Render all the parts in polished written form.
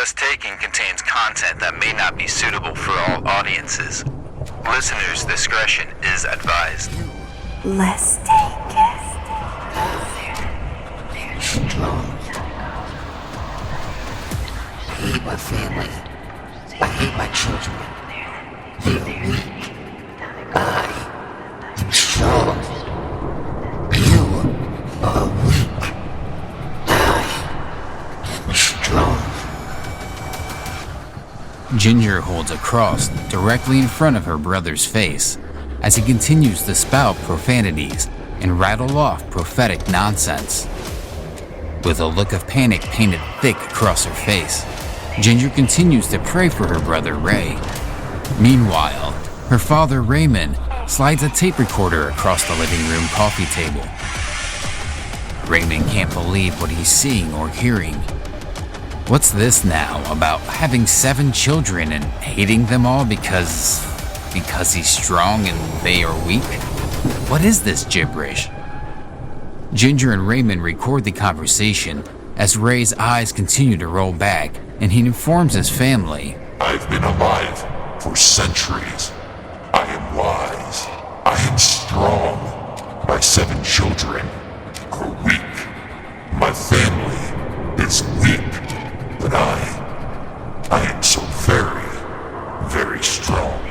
Less Taken contains content that may not be suitable for all audiences. Listeners' discretion is advised. Less Taken. They're strong. I hate my family. I hate my children. They are weak. I am strong. You are weak. I am strong. Ginger holds a cross directly in front of her brother's face as he continues to spout profanities and rattle off prophetic nonsense. With a look of panic painted thick across her face, Ginger continues to pray for her brother Ray. Meanwhile, her father Raymond slides a tape recorder across the living room coffee table. Raymond can't believe what he's seeing or hearing. What's this now about having 7 children and hating them all because he's strong and they are weak? What is this gibberish? Ginger and Raymond record the conversation as Ray's eyes continue to roll back and he informs his family. I've been alive for centuries. I am wise. I am strong. My 7 children are weak. My family is weak. But I am so very, very strong.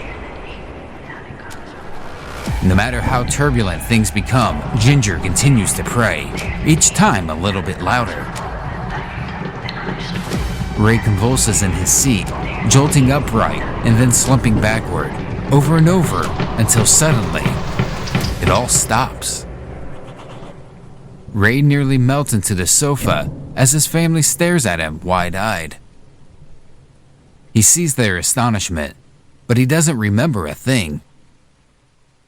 No matter how turbulent things become, Ginger continues to pray, each time a little bit louder. Ray convulses in his seat, jolting upright and then slumping backward, over and over, until suddenly, it all stops. Ray nearly melts into the sofa as his family stares at him wide-eyed. He sees their astonishment, but he doesn't remember a thing.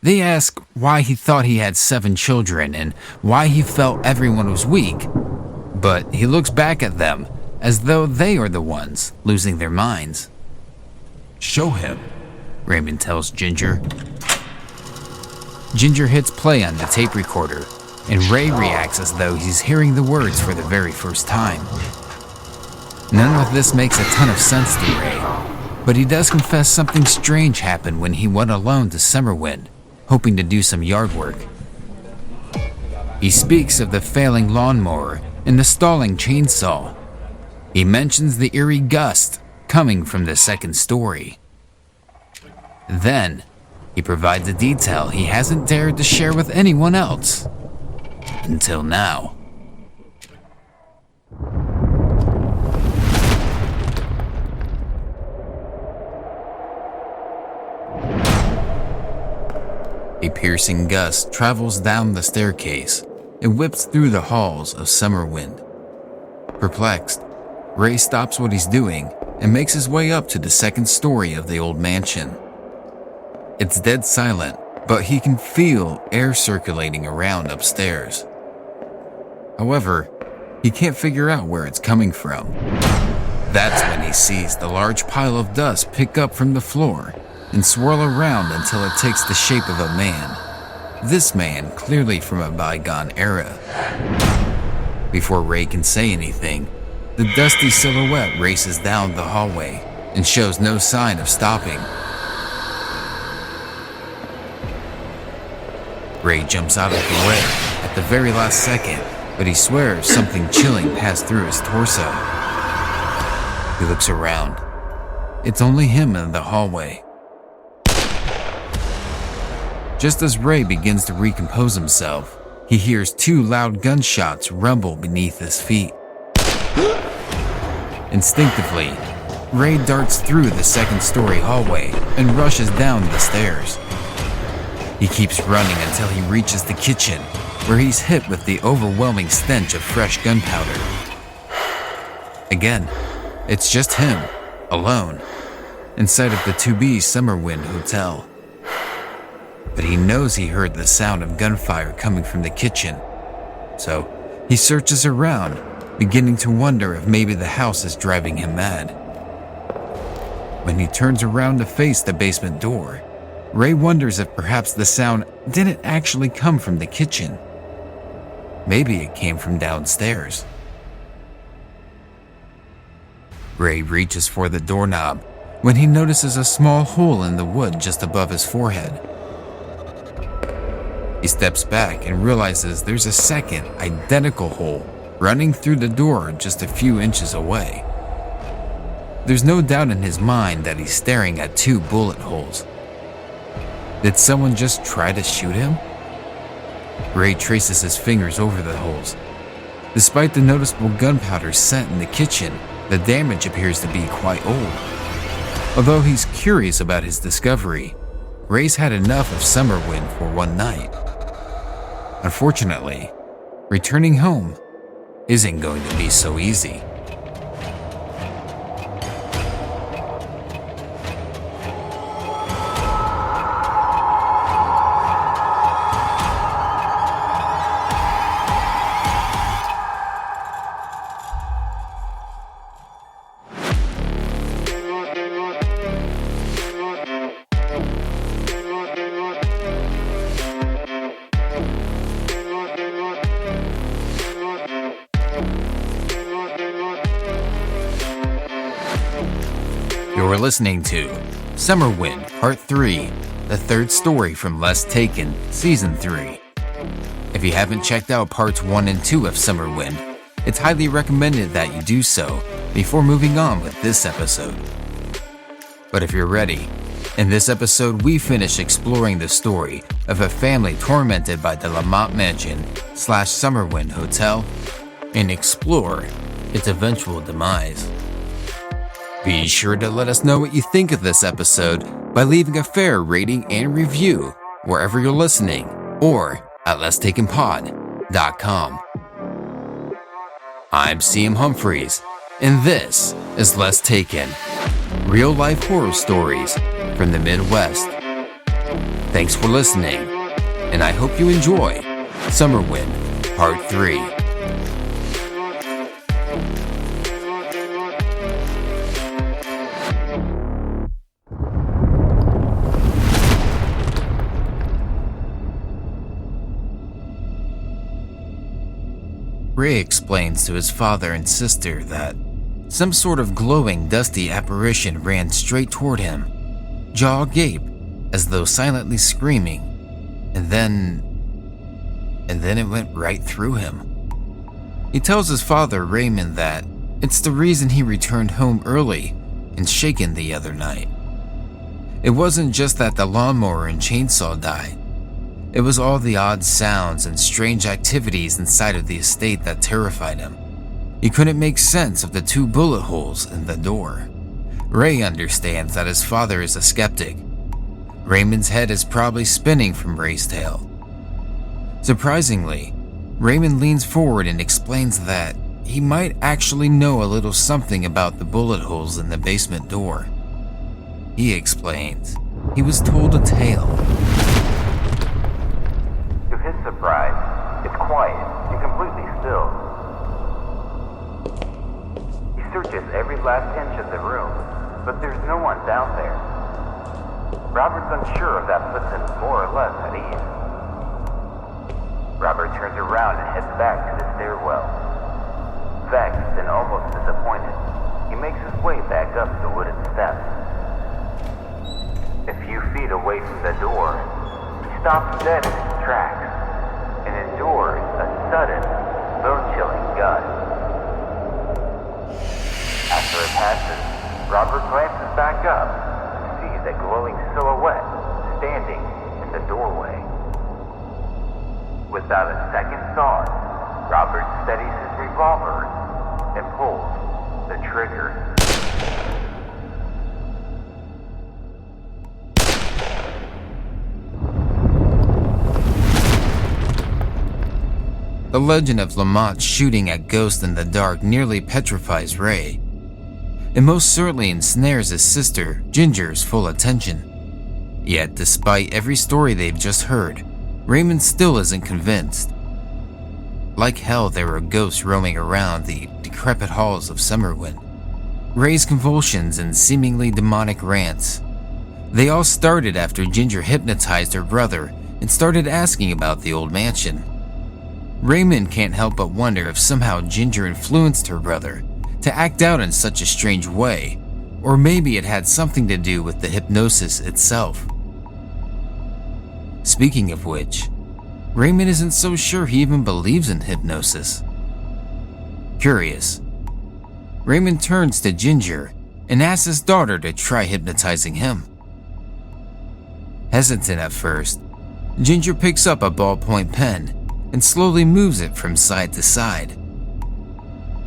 They ask why he thought he had 7 children and why he felt everyone was weak, but he looks back at them as though they are the ones losing their minds. Show him, Raymond tells Ginger. Ginger hits play on the tape recorder, and Ray reacts as though he's hearing the words for the very first time. None of this makes a ton of sense to Ray, but he does confess something strange happened when he went alone to Summerwind, hoping to do some yard work. He speaks of the failing lawnmower and the stalling chainsaw. He mentions the eerie gust coming from the 2nd story. Then, he provides a detail he hasn't dared to share with anyone else. Until now. A piercing gust travels down the staircase and whips through the halls of Summerwind. Perplexed, Ray stops what he's doing and makes his way up to the 2nd story of the old mansion. It's dead silent, but he can feel air circulating around upstairs. However, he can't figure out where it's coming from. That's when he sees the large pile of dust pick up from the floor and swirl around until it takes the shape of a man. This man clearly from a bygone era. Before Ray can say anything, the dusty silhouette races down the hallway and shows no sign of stopping. Ray jumps out of the way at the very last second, but he swears something chilling passed through his torso. He looks around. It's only him in the hallway. Just as Ray begins to recompose himself, he hears 2 loud gunshots rumble beneath his feet. Instinctively, Ray darts through the 2nd story hallway and rushes down the stairs. He keeps running until he reaches the kitchen, where he's hit with the overwhelming stench of fresh gunpowder. Again, it's just him, alone, inside of the to-be Summerwind Hotel. But he knows he heard the sound of gunfire coming from the kitchen, so he searches around, beginning to wonder if maybe the house is driving him mad. When he turns around to face the basement door, Ray wonders if perhaps the sound didn't actually come from the kitchen. Maybe it came from downstairs. Ray reaches for the doorknob when he notices a small hole in the wood just above his forehead. He steps back and realizes there's a second, identical hole running through the door just a few inches away. There's no doubt in his mind that he's staring at two bullet holes. Did someone just try to shoot him? Ray traces his fingers over the holes. Despite the noticeable gunpowder scent in the kitchen, the damage appears to be quite old. Although he's curious about his discovery, Ray's had enough of Summerwind for one night. Unfortunately, returning home isn't going to be so easy. You're listening to Summerwind Part 3, the third story from Less Taken, Season 3. If you haven't checked out Parts 1 and 2 of Summerwind, it's highly recommended that you do so before moving on with this episode. But if you're ready, in this episode we finish exploring the story of a family tormented by the Lamont Mansion / Summerwind Hotel and explore its eventual demise. Be sure to let us know what you think of this episode by leaving a fair rating and review wherever you're listening or at lesstakenpod.com. I'm CM Humphreys, and this is Less Taken, real-life horror stories from the Midwest. Thanks for listening, and I hope you enjoy Summerwind Part 3. Ray explains to his father and sister that some sort of glowing, dusty apparition ran straight toward him, jaw agape, as though silently screaming, and then it went right through him. He tells his father, Raymond, that it's the reason he returned home early and shaken the other night. It wasn't just that the lawnmower and chainsaw died. It was all the odd sounds and strange activities inside of the estate that terrified him. He couldn't make sense of the two bullet holes in the door. Ray understands that his father is a skeptic. Raymond's head is probably spinning from Ray's tale. Surprisingly, Raymond leans forward and explains that he might actually know a little something about the bullet holes in the basement door. He explains he was told a tale. To his surprise, it's quiet and completely still. He searches every last inch of the room, but there's no one down there. Robert's unsure if that puts him more or less at ease. Robert turns around and heads back to the stairwell. Vexed and almost disappointed, he makes his way back up the wooden steps. A few feet away from the door, he stops dead in his tracks and endures a sudden, bone-chilling gut. After it passes, Robert glances back up and sees a glowing silhouette standing in the doorway. Without a second thought, Robert steadies his revolver and pulls the trigger. The legend of Lamont shooting at ghosts in the dark nearly petrifies Ray. It most certainly ensnares his sister, Ginger's full attention. Yet, despite every story they've just heard, Raymond still isn't convinced. Like hell, there are ghosts roaming around the decrepit halls of Summerwind. Ray's convulsions and seemingly demonic rants. They all started after Ginger hypnotized her brother and started asking about the old mansion. Raymond can't help but wonder if somehow Ginger influenced her brother to act out in such a strange way, or maybe it had something to do with the hypnosis itself. Speaking of which, Raymond isn't so sure he even believes in hypnosis. Curious, Raymond turns to Ginger and asks his daughter to try hypnotizing him. Hesitant at first, Ginger picks up a ballpoint pen and slowly moves it from side to side.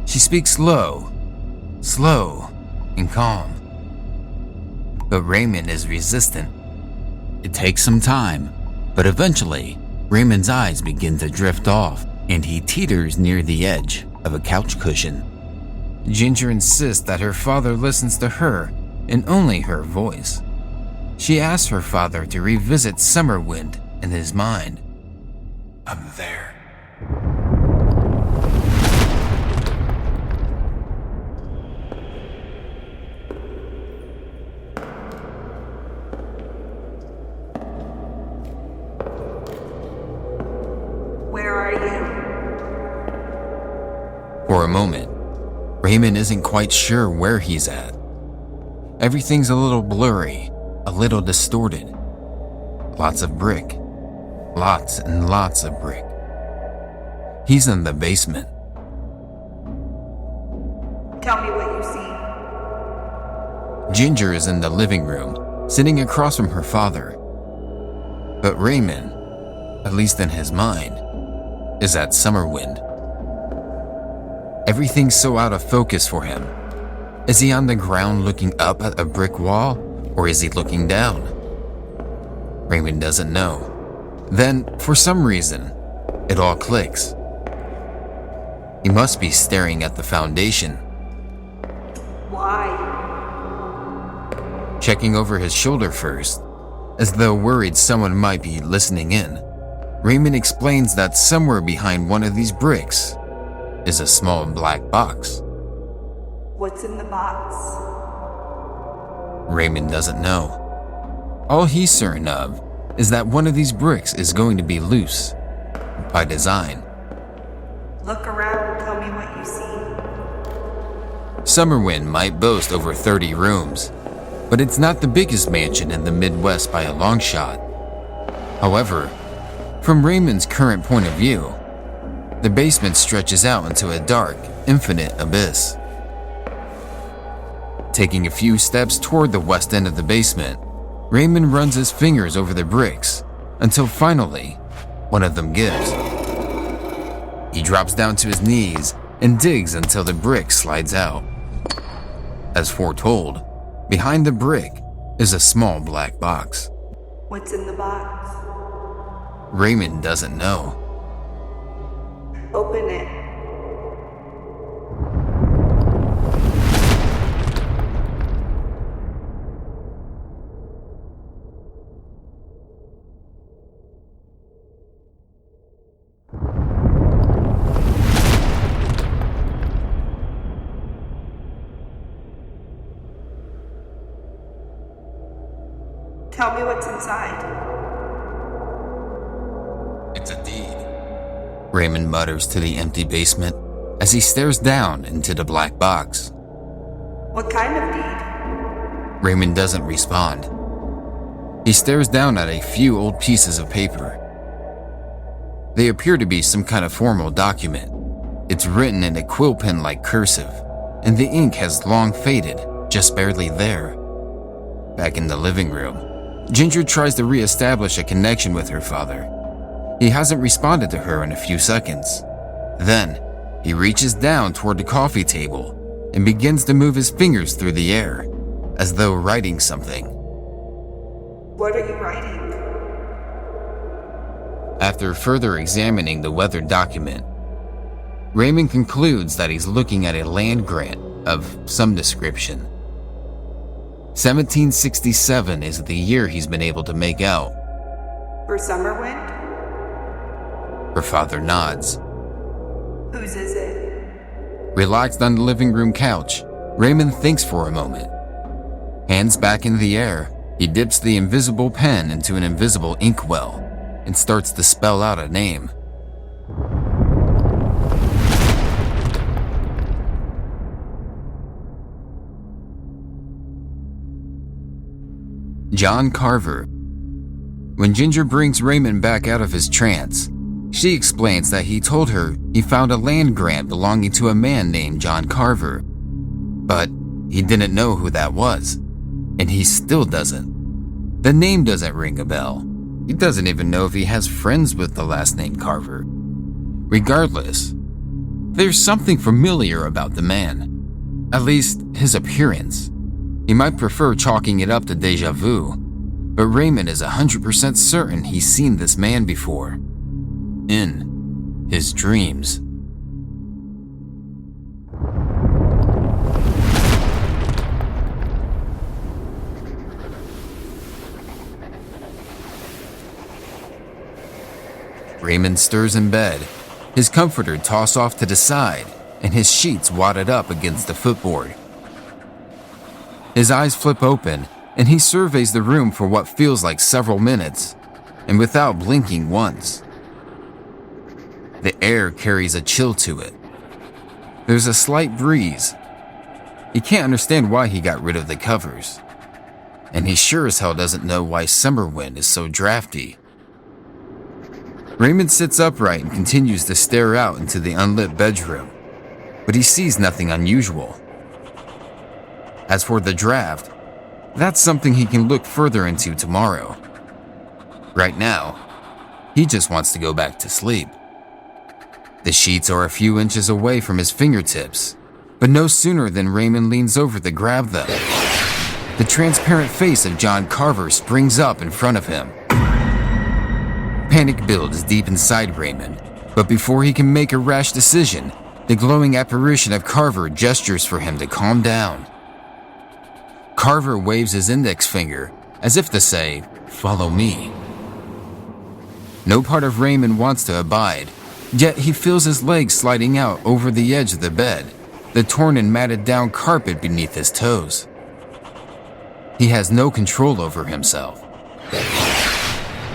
She speaks low, slow, and calm. But Raymond is resistant. It takes some time, but eventually, Raymond's eyes begin to drift off and he teeters near the edge of a couch cushion. Ginger insists that her father listens to her and only her voice. She asks her father to revisit Summerwind in his mind. I'm there. Where are you? For a moment, Raymond isn't quite sure where he's at. Everything's a little blurry, a little distorted. Lots of brick. Lots and lots of brick. He's in the basement. Tell me what you see. Ginger is in the living room, sitting across from her father. But Raymond, at least in his mind, is at Summerwind. Everything's so out of focus for him. Is he on the ground looking up at a brick wall, or is he looking down? Raymond doesn't know. Then, for some reason, it all clicks. He must be staring at the foundation. Why? Checking over his shoulder first, as though worried someone might be listening in, Raymond explains that somewhere behind one of these bricks is a small black box. What's in the box? Raymond doesn't know. All he's certain of is that one of these bricks is going to be loose, by design. Look around and tell me what you see. Summerwind might boast over 30 rooms, but it's not the biggest mansion in the Midwest by a long shot. However, from Raymond's current point of view, the basement stretches out into a dark, infinite abyss. Taking a few steps toward the west end of the basement, Raymond runs his fingers over the bricks until finally, one of them gives. He drops down to his knees and digs until the brick slides out. As foretold, behind the brick is a small black box. What's in the box? Raymond doesn't know. Open it. Tell me what's inside. It's a deed, Raymond mutters to the empty basement as he stares down into the black box. What kind of deed? Raymond doesn't respond. He stares down at a few old pieces of paper. They appear to be some kind of formal document. It's written in a quill pen-like cursive, and the ink has long faded, just barely there. Back in the living room, Ginger tries to re-establish a connection with her father. He hasn't responded to her in a few seconds. Then, he reaches down toward the coffee table and begins to move his fingers through the air, as though writing something. What are you writing? After further examining the weathered document, Raymond concludes that he's looking at a land grant of some description. 1767 is the year he's been able to make out. For Summerwind? Her father nods. Whose is it? Relaxed on the living room couch, Raymond thinks for a moment. Hands back in the air, he dips the invisible pen into an invisible inkwell and starts to spell out a name. John Carver. When Ginger brings Raymond back out of his trance, she explains that he told her he found a land grant belonging to a man named John Carver, but he didn't know who that was, and he still doesn't. The name doesn't ring a bell. He doesn't even know if he has friends with the last name Carver. Regardless, there's something familiar about the man, at least his appearance. He might prefer chalking it up to deja vu, but Raymond is 100% certain he's seen this man before, in his dreams. Raymond stirs in bed, his comforter tossed off to the side, and his sheets wadded up against the footboard. His eyes flip open, and he surveys the room for what feels like several minutes, and without blinking once. The air carries a chill to it. There's a slight breeze. He can't understand why he got rid of the covers, and he sure as hell doesn't know why Summerwind is so drafty. Raymond sits upright and continues to stare out into the unlit bedroom, but he sees nothing unusual. As for the draft, that's something he can look further into tomorrow. Right now, he just wants to go back to sleep. The sheets are a few inches away from his fingertips, but no sooner than Raymond leans over to grab them, the transparent face of John Carver springs up in front of him. Panic builds deep inside Raymond, but before he can make a rash decision, the glowing apparition of Carver gestures for him to calm down. Carver waves his index finger as if to say, "Follow me." No part of Raymond wants to abide, yet he feels his legs sliding out over the edge of the bed, the torn and matted down carpet beneath his toes. He has no control over himself.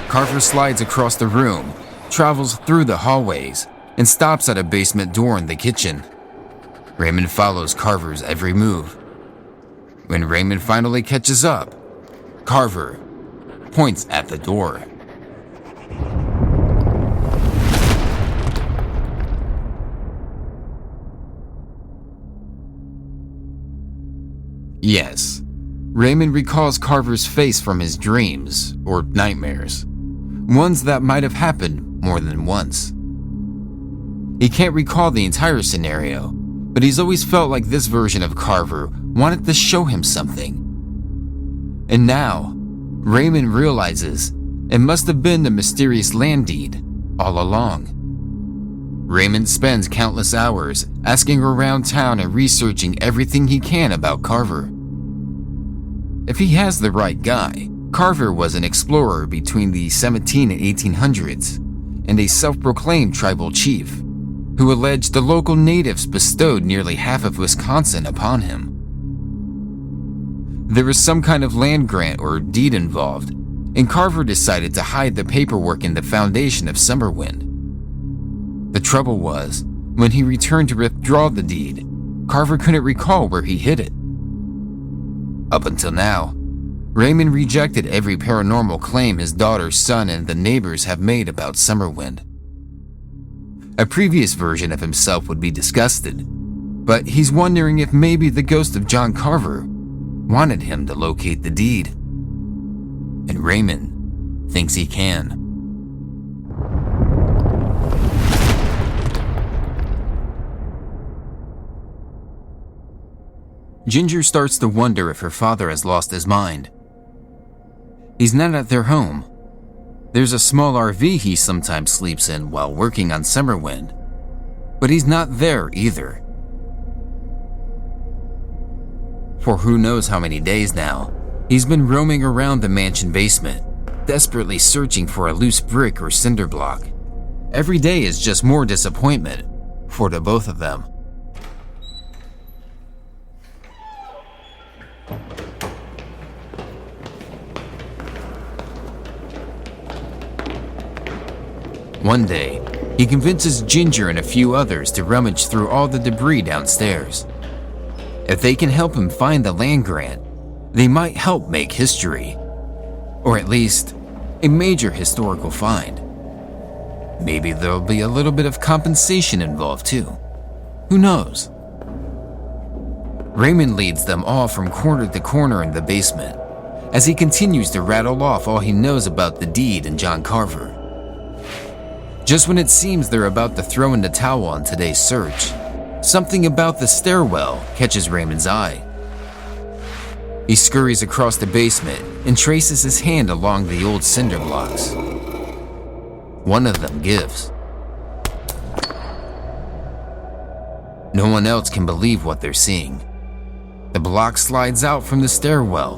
Carver slides across the room, travels through the hallways, and stops at a basement door in the kitchen. Raymond follows Carver's every move. When Raymond finally catches up, Carver points at the door. Yes, Raymond recalls Carver's face from his dreams or nightmares, ones that might have happened more than once. He can't recall the entire scenario, but he's always felt like this version of Carver wanted to show him something. And now, Raymond realizes it must have been the mysterious land deed all along. Raymond spends countless hours asking around town and researching everything he can about Carver. If he has the right guy, Carver was an explorer between the 17 and 1800s and a self-proclaimed tribal chief who alleged the local natives bestowed nearly half of Wisconsin upon him. There was some kind of land grant or deed involved, and Carver decided to hide the paperwork in the foundation of Summerwind. The trouble was, when he returned to withdraw the deed, Carver couldn't recall where he hid it. Up until now, Raymond rejected every paranormal claim his daughter, son, and the neighbors have made about Summerwind. A previous version of himself would be disgusted, but he's wondering if maybe the ghost of John Carver wanted him to locate the deed. And Raymond thinks he can. Ginger starts to wonder if her father has lost his mind. He's not at their home. There's a small RV he sometimes sleeps in while working on Summerwind, but he's not there either. For who knows how many days now, he's been roaming around the mansion basement, desperately searching for a loose brick or cinder block. Every day is just more disappointment for the both of them. One day, he convinces Ginger and a few others to rummage through all the debris downstairs. If they can help him find the land grant, they might help make history Or at least, a major historical find. Maybe there'll be a little bit of compensation involved too. Who knows? Raymond leads them all from corner to corner in the basement as he continues to rattle off all he knows about the deed and John Carver. Just when it seems they're about to throw in the towel on today's search, something about the stairwell catches Raymond's eye. He scurries across the basement and traces his hand along the old cinder blocks. One of them gives. No one else can believe what they're seeing. The block slides out from the stairwell,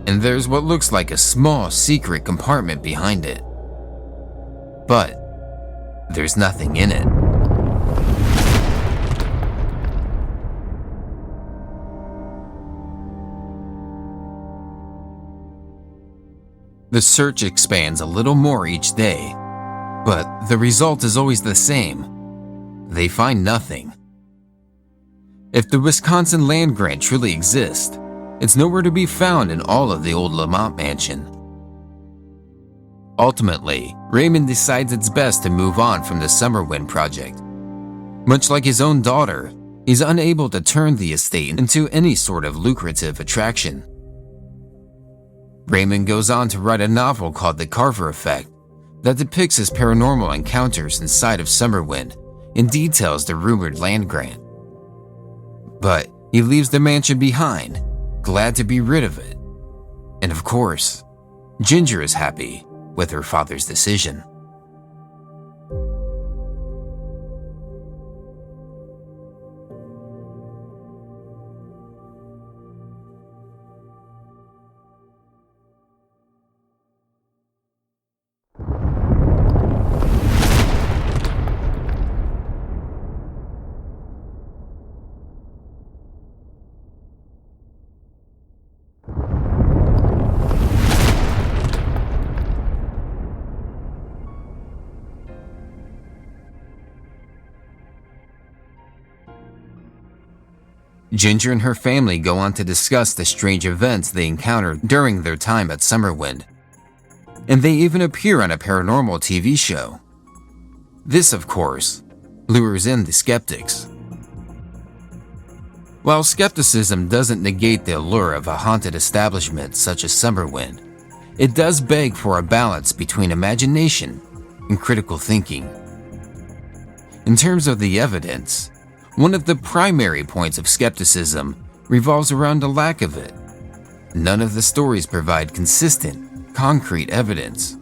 and there's what looks like a small secret compartment behind it. But there's nothing in it. The search expands a little more each day, but the result is always the same. They find nothing. If the Wisconsin land grant truly exists, it's nowhere to be found in all of the old Lamont Mansion. Ultimately, Raymond decides it's best to move on from the Summerwind project. Much like his own daughter, he's unable to turn the estate into any sort of lucrative attraction. Raymond goes on to write a novel called The Carver Effect that depicts his paranormal encounters inside of Summerwind and details the rumored land grant. But he leaves the mansion behind, glad to be rid of it. And of course, Ginger is happy with her father's decision. Ginger and her family go on to discuss the strange events they encountered during their time at Summerwind, and they even appear on a paranormal TV show. This, of course, lures in the skeptics. While skepticism doesn't negate the allure of a haunted establishment such as Summerwind, it does beg for a balance between imagination and critical thinking. In terms of the evidence, one of the primary points of skepticism revolves around the lack of it. None of the stories provide consistent, concrete evidence.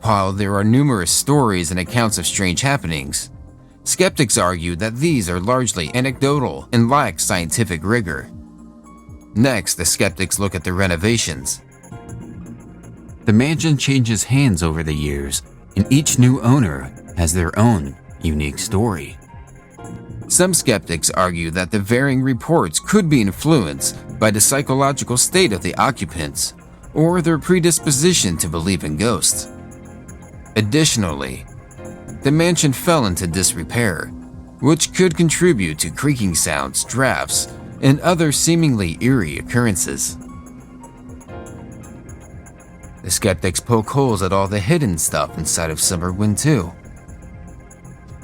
While there are numerous stories and accounts of strange happenings, skeptics argue that these are largely anecdotal and lack scientific rigor. Next, the skeptics look at the renovations. The mansion changes hands over the years, and each new owner has their own unique story. Some skeptics argue that the varying reports could be influenced by the psychological state of the occupants or their predisposition to believe in ghosts. Additionally, the mansion fell into disrepair, which could contribute to creaking sounds, drafts, and other seemingly eerie occurrences. The skeptics poke holes at all the hidden stuff inside of Summerwind too.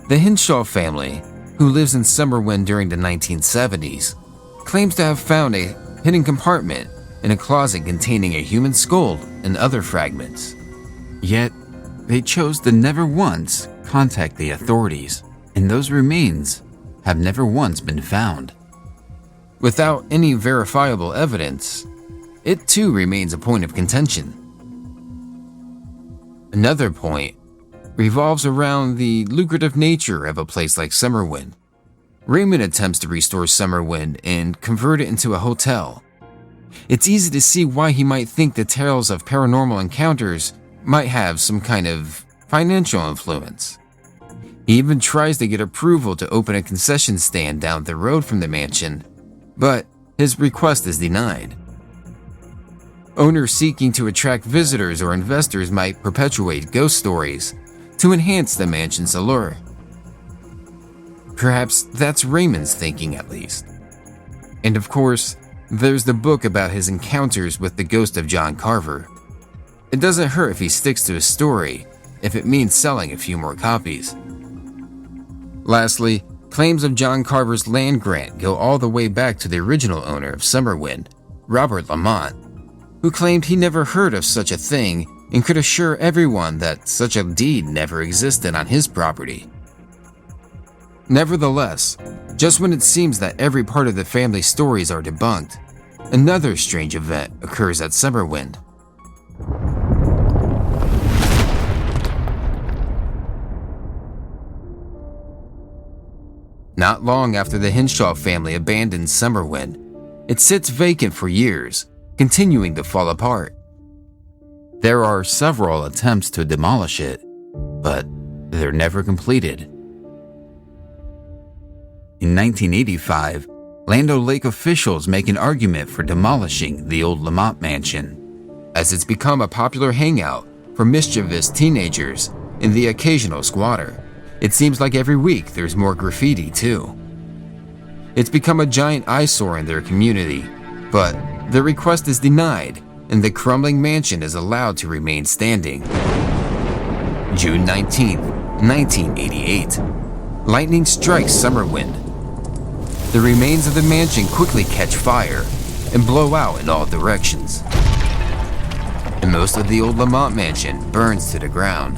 The Hinshaw family, who lives in Summerwind during the 1970s, claims to have found a hidden compartment in a closet containing a human skull and other fragments. Yet, they chose to never once contact the authorities, and those remains have never once been found. Without any verifiable evidence, it too remains a point of contention. Another point revolves around the lucrative nature of a place like Summerwind. Raymond attempts to restore Summerwind and convert it into a hotel. It's easy to see why he might think the tales of paranormal encounters might have some kind of financial influence. He even tries to get approval to open a concession stand down the road from the mansion, but his request is denied. Owners seeking to attract visitors or investors might perpetuate ghost stories to enhance the mansion's allure. Perhaps that's Raymond's thinking, at least. And of course, there's the book about his encounters with the ghost of John Carver, it doesn't hurt if he sticks to his story if it means selling a few more copies. Lastly, claims of John Carver's land grant go all the way back to the original owner of Summerwind, Robert Lamont, who claimed he never heard of such a thing and could assure everyone that such a deed never existed on his property. Nevertheless, just when it seems that every part of the family's stories are debunked, another strange event occurs at Summerwind. Not long after the Hinshaw family abandoned Summerwind, it sits vacant for years, continuing to fall apart. There are several attempts to demolish it, but they're never completed. In 1985, Land O'Lake officials make an argument for demolishing the old Lamont Mansion, as it's become a popular hangout for mischievous teenagers and the occasional squatter. It seems like every week there's more graffiti too. It's become a giant eyesore in their community, but their request is denied and the crumbling mansion is allowed to remain standing. June 19, 1988. Lightning strikes Summerwind. The remains of the mansion quickly catch fire and blow out in all directions. And most of the old Lamont Mansion burns to the ground.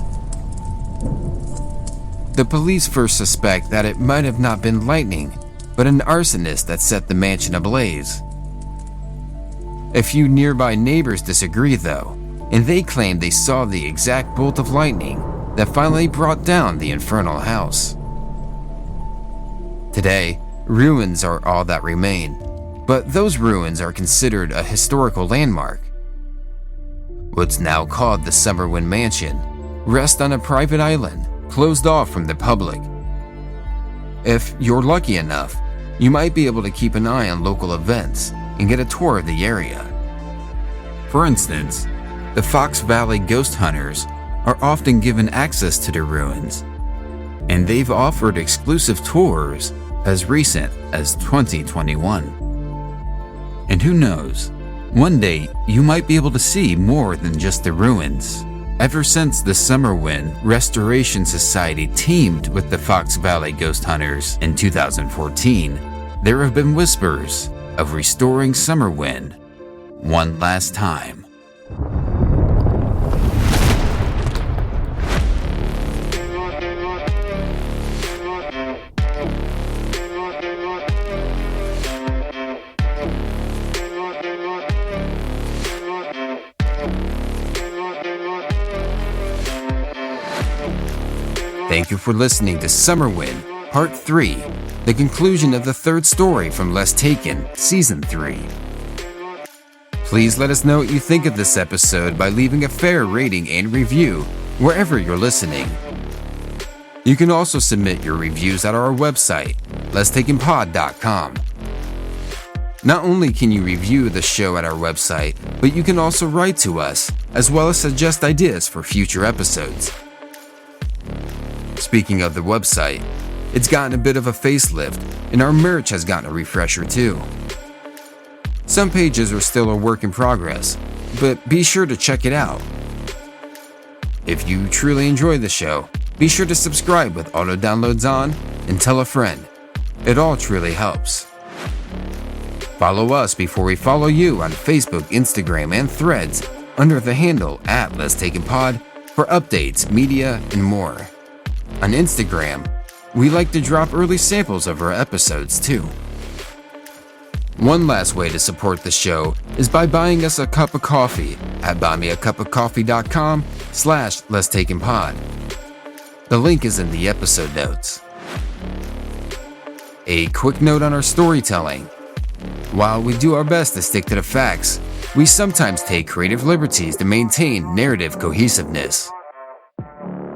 The police first suspect that it might have not been lightning, but an arsonist that set the mansion ablaze. A few nearby neighbors disagree though, and they claim they saw the exact bolt of lightning that finally brought down the infernal house. Today, ruins are all that remain, but those ruins are considered a historical landmark. What's now called the Summerwind Mansion rests on a private island, closed off from the public. If you're lucky enough, you might be able to keep an eye on local events and get a tour of the area. For instance, the Fox Valley ghost hunters are often given access to the ruins, and they've offered exclusive tours as recent as 2021. And who knows, one day you might be able to see more than just the ruins. Ever since the Summerwind Restoration Society teamed with the Fox Valley Ghost Hunters in 2014, there have been whispers of restoring Summerwind one last time. Thank you for listening to Summerwind, Part 3, the conclusion of the third story from Less Taken, Season 3. Please let us know what you think of this episode by leaving a fair rating and review wherever you're listening. You can also submit your reviews at our website, lesstakenpod.com. Not only can you review the show at our website, but you can also write to us, as well as suggest ideas for future episodes. Speaking of the website, it's gotten a bit of a facelift, and our merch has gotten a refresher too. Some pages are still a work in progress, but be sure to check it out. If you truly enjoy the show, be sure to subscribe with auto downloads on and tell a friend. It all truly helps. Follow us before we follow you on Facebook, Instagram, and Threads under the handle @lesstakenpod for updates, media, and more. On Instagram, we like to drop early samples of our episodes too. One last way to support the show is by buying us a cup of coffee at buymeacupofcoffee.com/lesstakenpod. The link is in the episode notes. A quick note on our storytelling. While we do our best to stick to the facts, we sometimes take creative liberties to maintain narrative cohesiveness.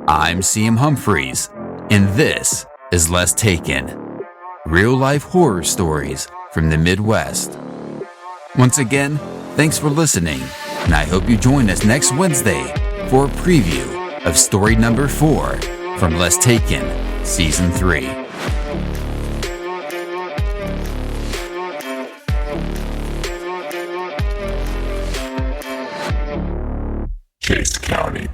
I'm CM Humphreys, and this is Less Taken, real-life horror stories from the Midwest. Once again, thanks for listening, and I hope you join us next Wednesday for a preview of story number 4 from Less Taken, Season 3. Chase County.